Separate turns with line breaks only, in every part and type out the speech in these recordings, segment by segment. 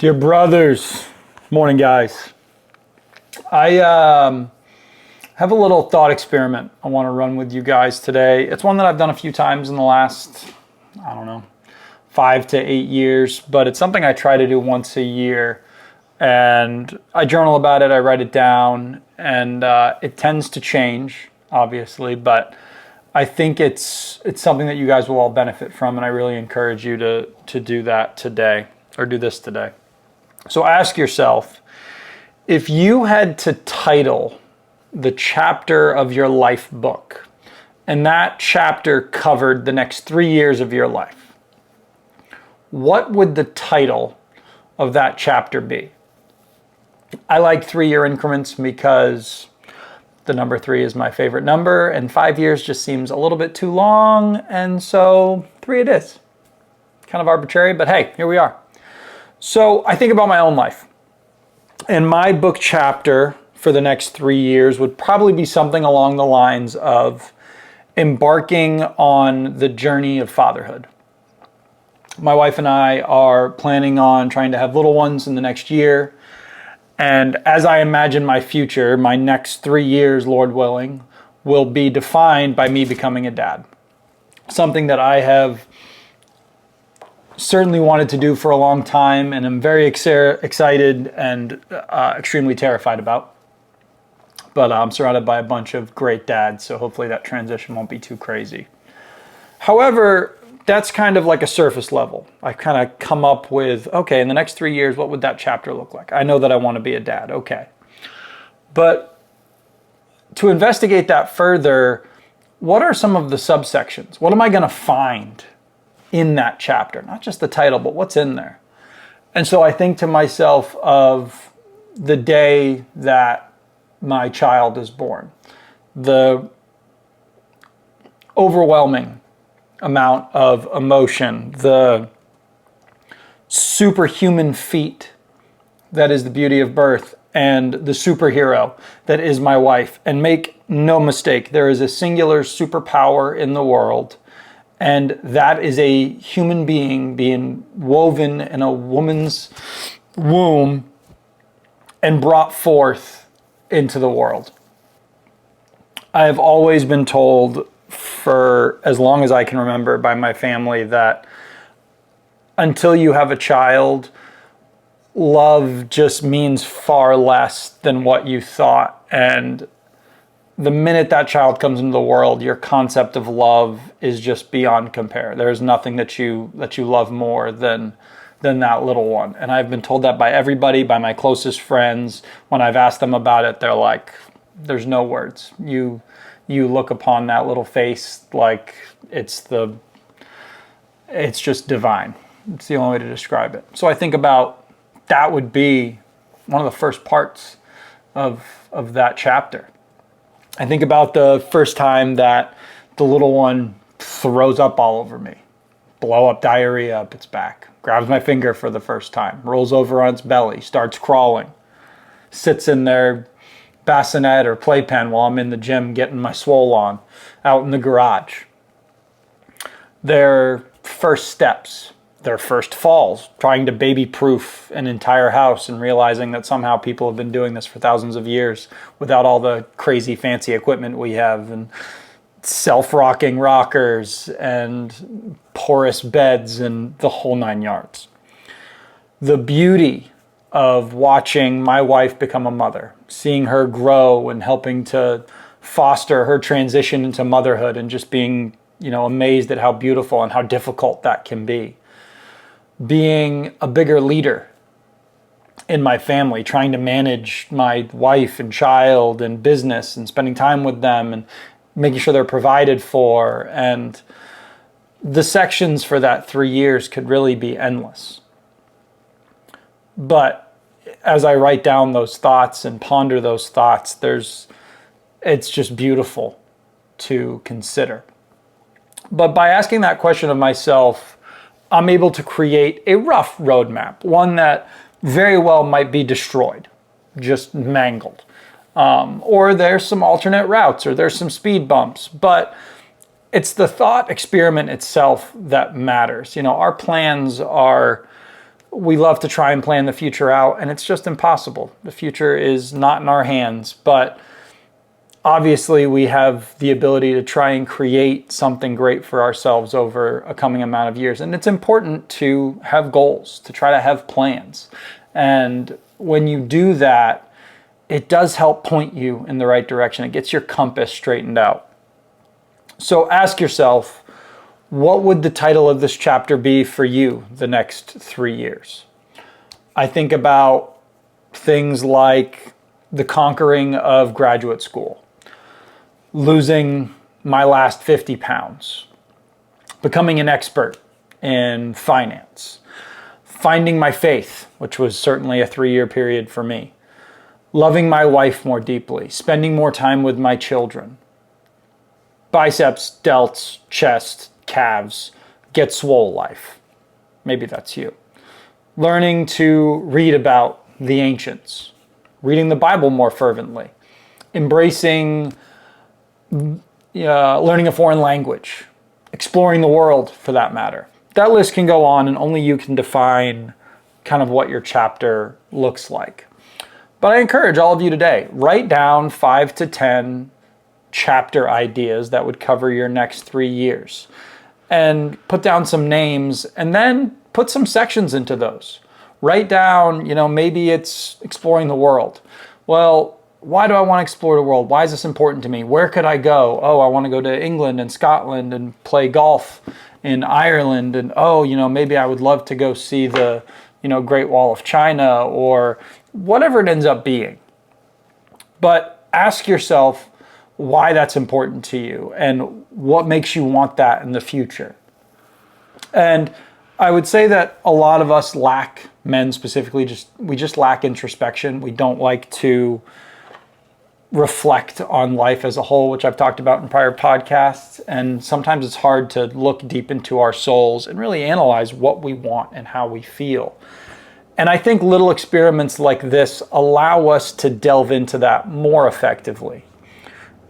Dear brothers, morning guys. I have a little thought experiment I want to run with you guys today. It's one that I've done a few times in the last, 5 to 8 years, but it's something I try to do once a year. And I journal about it, I write it down, and it tends to change, obviously, but I think it's something that you guys will all benefit from, and I really encourage you to do that today, or do this today. So ask yourself, if you had to title the chapter of your life book, and that chapter covered the next 3 years of your life, what would the title of that chapter be? I like 3-year increments because the number 3 is my favorite number, and 5 years just seems a little bit too long, and so 3 it is. Kind of arbitrary, but hey, here we are. So I think about my own life, and my book chapter for the next 3 years would probably be something along the lines of embarking on the journey of fatherhood. My wife and I are planning on trying to have little ones in the next year, and as I imagine my future, my next 3 years, Lord willing, will be defined by me becoming a dad. Something that I have certainly wanted to do for a long time, and I'm very excited and extremely terrified about. But I'm surrounded by a bunch of great dads, so hopefully that transition won't be too crazy. However, that's kind of like a surface level. I kind of come up with, okay, in the next 3 years, what would that chapter look like? I know that I want to be a dad, okay. But to investigate that further, what are some of the subsections? What am I going to find in that chapter? Not just the title, but what's in there. And so I think to myself of the day that my child is born, the overwhelming amount of emotion, the superhuman feat that is the beauty of birth, and the superhero that is my wife. And make no mistake, there is a singular superpower in the world, and that is a human being being woven in a woman's womb and brought forth into the world. I have always been told for as long as I can remember by my family that until you have a child, love just means far less than what you thought. And the minute that child comes into the world, your concept of love is just beyond compare. There is nothing that you love more than that little one. And I've been told that by everybody, by my closest friends. When I've asked them about it, they're like, there's no words. You look upon that little face like it's just divine. It's the only way to describe it. So I think about that would be one of the first parts of that chapter. I think about the first time that the little one throws up all over me, blow up diarrhea up its back, grabs my finger for the first time, rolls over on its belly, starts crawling, sits in their bassinet or playpen while I'm in the gym getting my swole on out in the garage. Their first steps, their first falls, trying to baby-proof an entire house and realizing that somehow people have been doing this for thousands of years without all the crazy fancy equipment we have, and self-rocking rockers and porous beds and the whole 9 yards. The beauty of watching my wife become a mother, seeing her grow and helping to foster her transition into motherhood, and just being, amazed at how beautiful and how difficult that can be. Being a bigger leader in my family, trying to manage my wife and child and business and spending time with them and making sure they're provided for. And the sections for that 3 years could really be endless. But as I write down those thoughts and ponder those thoughts, it's just beautiful to consider. But by asking that question of myself, I'm able to create a rough roadmap, one that very well might be destroyed, just mangled. Or there's some alternate routes, or there's some speed bumps, but it's the thought experiment itself that matters. Our plans are we love to try and plan the future out, and it's just impossible. The future is not in our hands, but obviously we have the ability to try and create something great for ourselves over a coming amount of years. And it's important to have goals, to try to have plans. And when you do that, it does help point you in the right direction. It gets your compass straightened out. So ask yourself, what would the title of this chapter be for you the next 3 years? I think about things like the conquering of graduate school, losing my last 50 pounds, becoming an expert in finance, finding my faith, which was certainly a 3-year period for me, loving my wife more deeply, spending more time with my children, biceps, delts, chest, calves, get swole life. Maybe that's you. Learning to read about the ancients, reading the Bible more fervently, embracing learning a foreign language, exploring the world for that matter. That list can go on, and only you can define kind of what your chapter looks like. But I encourage all of you today, write down 5 to 10 chapter ideas that would cover your next 3 years, and put down some names, and then put some sections into those. Write down, maybe it's exploring the world. Well, why do I want to explore the world? Why is this important to me? Where could I go? Oh, I want to go to England and Scotland and play golf in Ireland. And maybe I would love to go see the, Great Wall of China, or whatever it ends up being. But ask yourself why that's important to you and what makes you want that in the future. And I would say that a lot of us lack, men specifically, we just lack introspection. We don't like to reflect on life as a whole, which I've talked about in prior podcasts. And sometimes it's hard to look deep into our souls and really analyze what we want and how we feel. And I think little experiments like this allow us to delve into that more effectively.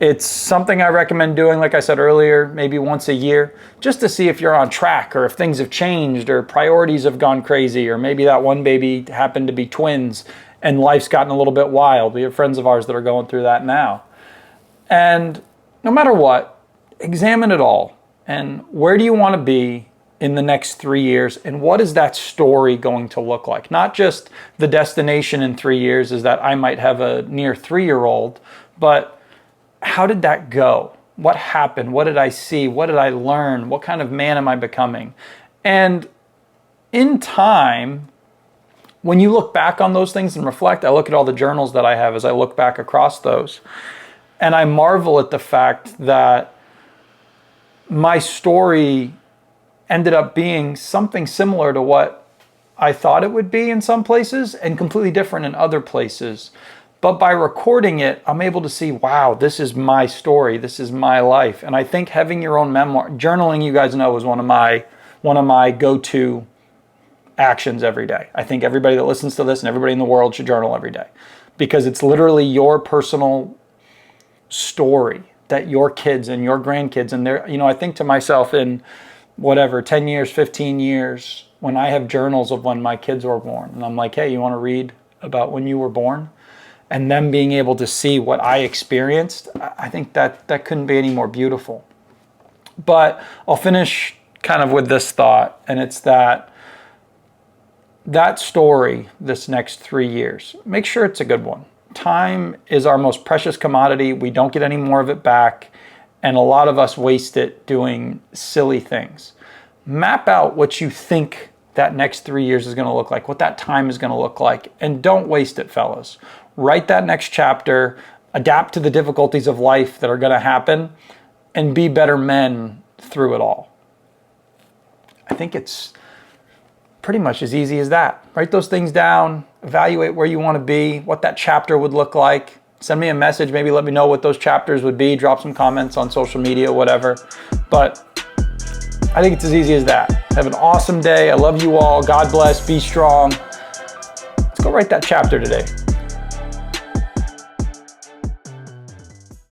It's something I recommend doing, like I said earlier, maybe once a year, just to see if you're on track, or if things have changed, or priorities have gone crazy, or maybe that one baby happened to be twins and life's gotten a little bit wild. We have friends of ours that are going through that now. And no matter what, examine it all. And where do you want to be in the next 3 years? And what is that story going to look like? Not just the destination in 3 years is that I might have a near 3-year-old, but how did that go? What happened? What did I see? What did I learn? What kind of man am I becoming? And in time, when you look back on those things and reflect, I look at all the journals that I have as I look back across those, and I marvel at the fact that my story ended up being something similar to what I thought it would be in some places and completely different in other places. But by recording it, I'm able to see, wow, this is my story. This is my life. And I think having your own memoir, journaling, you guys know, is one of my go-to actions every day. I think everybody that listens to this and everybody in the world should journal every day, because it's literally your personal story that your kids and your grandkids, and they're, I think to myself, in 10 years, 15 years, when I have journals of when my kids were born, and I'm like, hey, you want to read about when you were born? And them being able to see what I experienced, I think that couldn't be any more beautiful. But I'll finish kind of with this thought, and it's that story this next 3 years, make sure it's a good one. Time is our most precious commodity. We don't get any more of it back, and a lot of us waste it doing silly things. Map out what you think that next 3 years is going to look like, what that time is going to look like, and don't waste it, fellas. Write that next chapter, adapt to the difficulties of life that are going to happen, and be better men through it all. I think it's pretty much as easy as that. Write those things down, evaluate where you want to be, what that chapter would look like. Send me a message, maybe let me know what those chapters would be, drop some comments on social media, whatever. But I think it's as easy as that. Have an awesome day. I love you all. God bless. Be strong. Let's go write that chapter today.